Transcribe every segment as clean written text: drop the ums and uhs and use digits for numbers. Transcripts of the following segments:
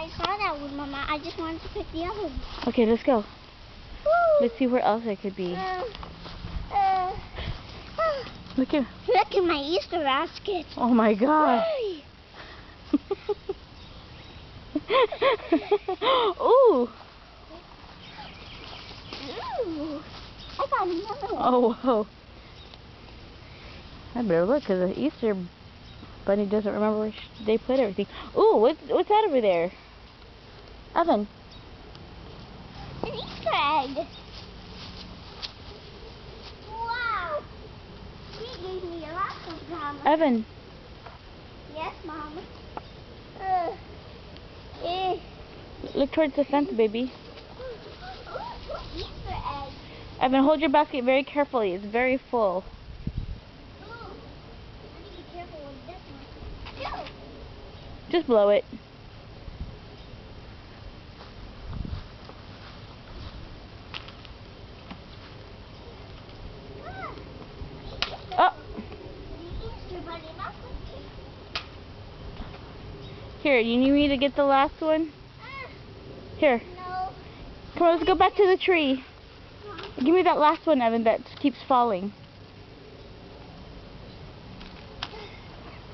I saw that one, Mama. I just wanted to pick the other one. Okay, let's go. Woo. Let's see where else it could be. Look at my Easter basket. Oh my God. Ooh. Ooh. I got another one. Oh, whoa. I better look because the Easter bunny doesn't remember where they put everything. Ooh, what's that over there? Evan. An Easter egg. Wow. He gave me a lot of Mama. Evan. Yes, Mama. Look towards the fence, baby. Easter egg. Evan, hold your basket very carefully. It's very full. Ooh. I need to be careful with this one. Ew. Just blow it. Oh. Here, you need me to get the last one? Here. No. Come on, let's go back to the tree. Give me that last one, Evan, that keeps falling.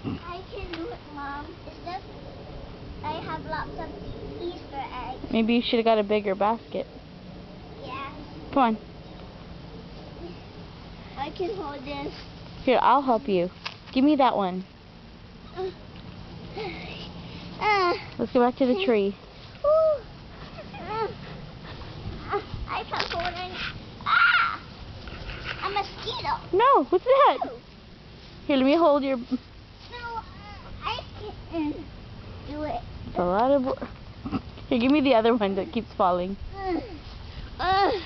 I can do it, Mom. It's just I have lots of Easter eggs. Maybe you should have got a bigger basket. Yeah. Come on. I can hold this. Here, I'll help you. Give me that one. Let's go back to the tree. I can't hold it. Ah! A mosquito. No, what's that? Here, let me hold your... No, I can't do it. It's a lot of... Here, give me the other one that keeps falling. I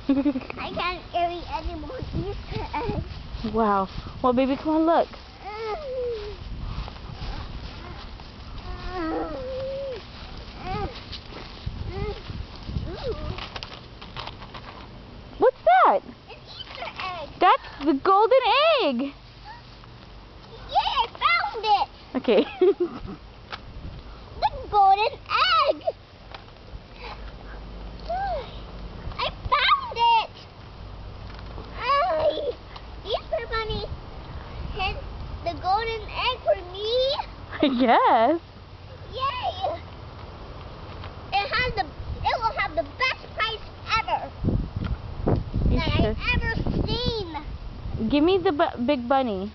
can't carry any more Easter eggs. Wow. Well, baby, come on, look. What's that? An Easter egg. That's the golden egg. Yeah, I found it. Okay. The golden egg. I found it. Easter bunny hid the golden egg for me. Yes. Yay! It will have the best price ever You that sure? I've ever seen. Give me the big bunny.